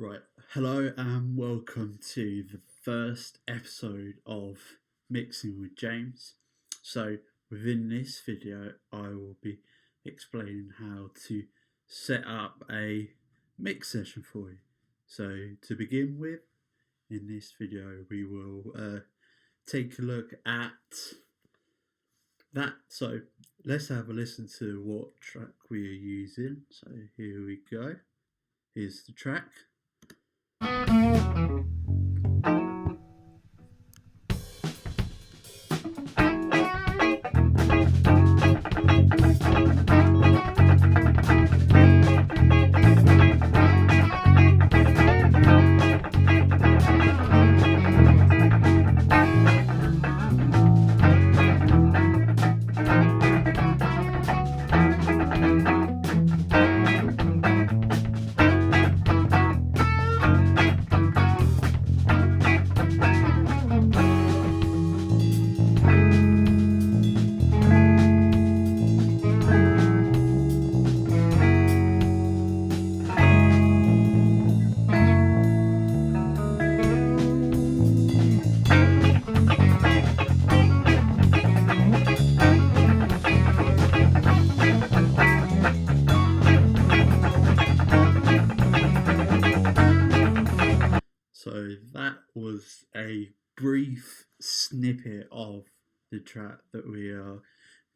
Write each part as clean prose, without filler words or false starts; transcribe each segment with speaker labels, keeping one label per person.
Speaker 1: Right. Hello and welcome to the first episode of Mixing with James. So, within this video, I will be explaining how to set up a mix session for you. So, to begin with, in this video, we will take a look at that. So, let's have a listen to what track we are using. So, here we go. Here's the track. So that was a brief snippet of the track that we are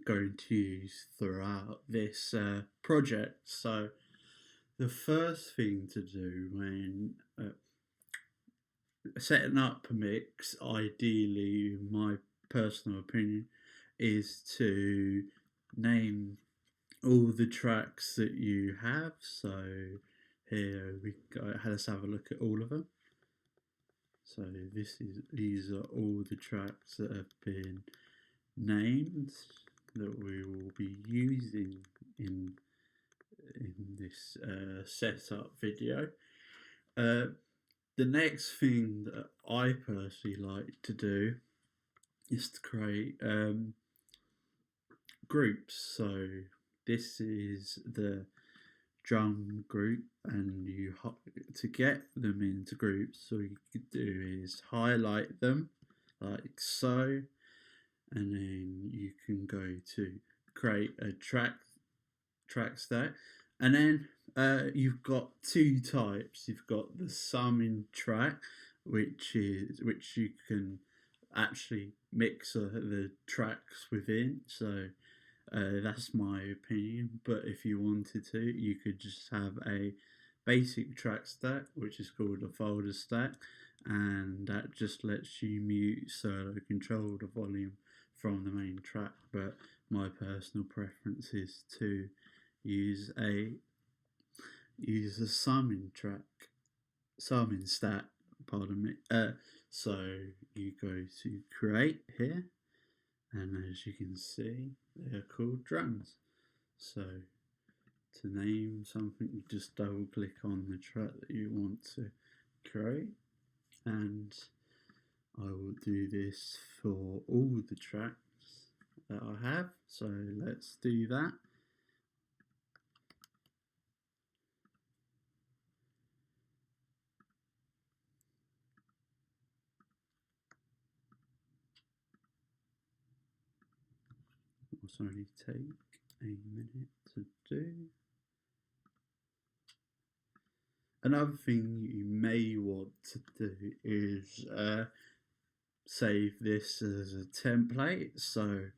Speaker 1: going to use throughout this project. So the first thing to do when setting up a mix, ideally, my personal opinion, is to name all the tracks that you have. So here we go. Let's have a look at all of them. So these are all the tracks that have been named that we will be using in this setup video. The next thing that I personally like to do is to create groups. So this is the drum group, and to get them into groups, all you could do is highlight them like so, and then you can go to create a track stack, and then you've got two types. You've got the summing track, which you can actually mix the tracks within. So that's my opinion, but if you wanted to, you could just have a basic track stack, which is called a folder stack, and that just lets you mute solo control the volume from the main track. But my personal preference is to use a summing stack, pardon me. So you go to create here, and as you can see, they're called drums. So to name something, you just double click on the track that you want to create, and I will do this for all the tracks that I have. So let's do that. Also only take a minute to do. Another thing you may want to do is save this as a template. So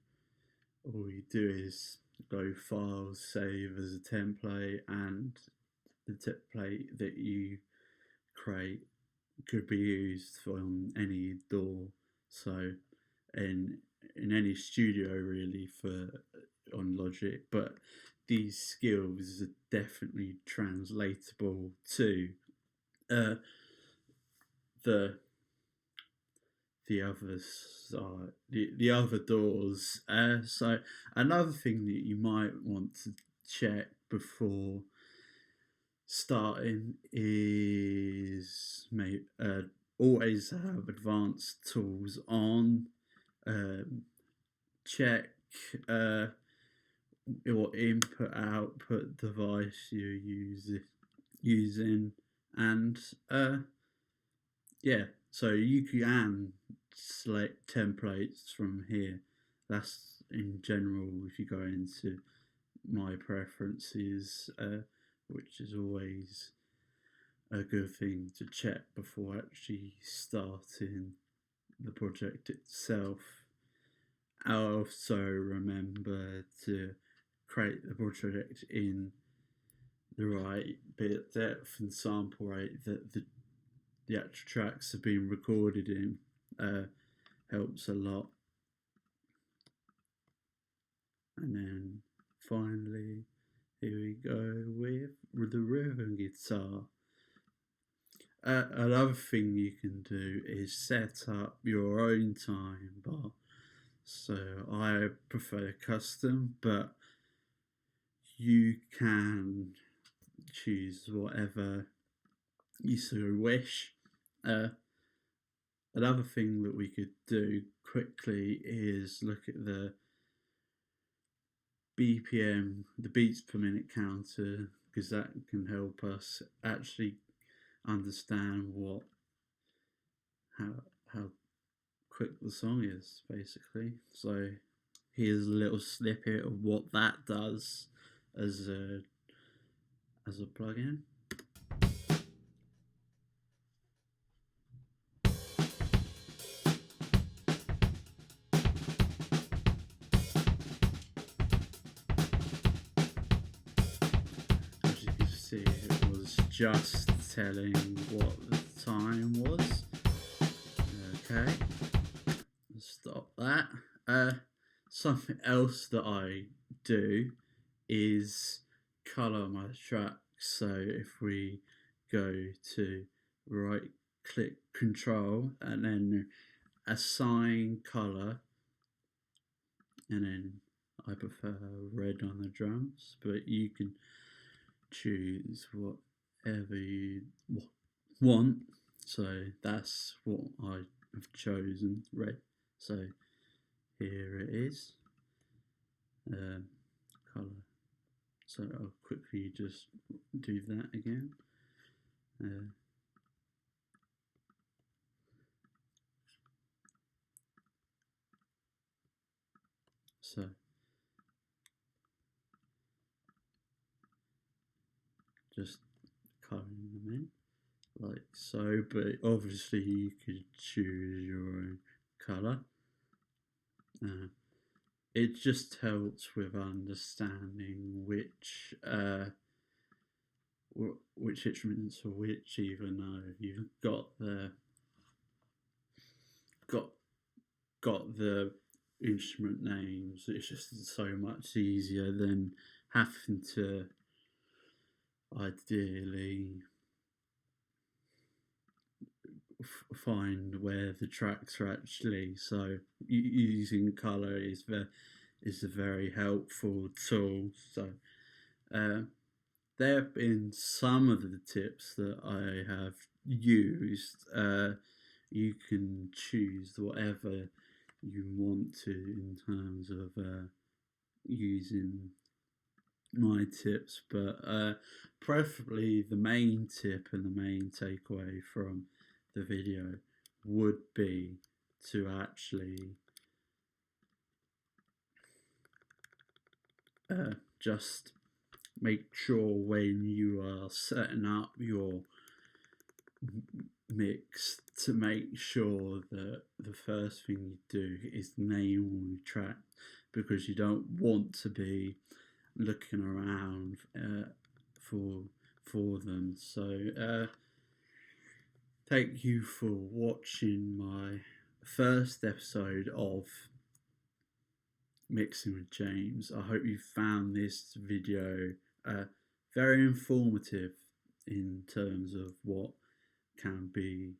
Speaker 1: all you do is go File, Save as a template, and the template that you create could be used on any DAW. So in any studio really, for on Logic, but these skills are definitely translatable to the other side, the other DAWs. So another thing that you might want to check before starting is always have advanced tools on. Check your input output device you're using, And yeah, so you can select templates from here. That's in general if you go into my preferences, which is always a good thing to check before actually starting the project itself. I also remember to create the project in the right bit of depth and sample rate that the actual tracks have been recorded in. Helps a lot. And then finally, here we go with the rhythm guitar. Another thing you can do is set up your own time bar. So I prefer custom, but you can choose whatever you so wish. Another thing that we could do quickly is look at the BPM, the beats per minute counter, because that can help us actually understand how quick the song is, basically. So here's a little snippet of what that does as a plugin. As you can see, it was just telling what the time was. Okay, stop that. Something else that I do is colour my tracks. So if we go to right click control and then assign colour, and then I prefer red on the drums, but you can choose whatever you want. So that's what I have chosen, red. So here it is, colour. So I'll quickly just do that again. So just colouring them in like so, but obviously you could choose your own colour. It just helps with understanding which instruments are which, even though you've got the instrument names. It's just so much easier than having to ideally find where the tracks are actually. So using colour is a very helpful tool. So there have been some of the tips that I have used. You can choose whatever you want to in terms of using my tips, but preferably the main tip and the main takeaway from the video would be to actually just make sure when you are setting up your mix to make sure that the first thing you do is name all your tracks, because you don't want to be looking around for them. So thank you for watching my first episode of Mixing with James. I hope you found this video very informative in terms of what can be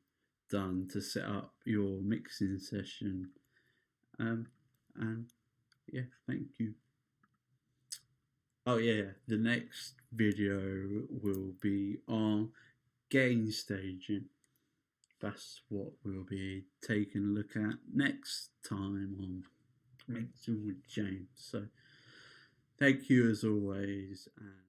Speaker 1: done to set up your mixing session. And yeah, thank you. Oh yeah, the next video will be on gain staging. That's what we'll be taking a look at next time on Mixing with James. So thank you as always. And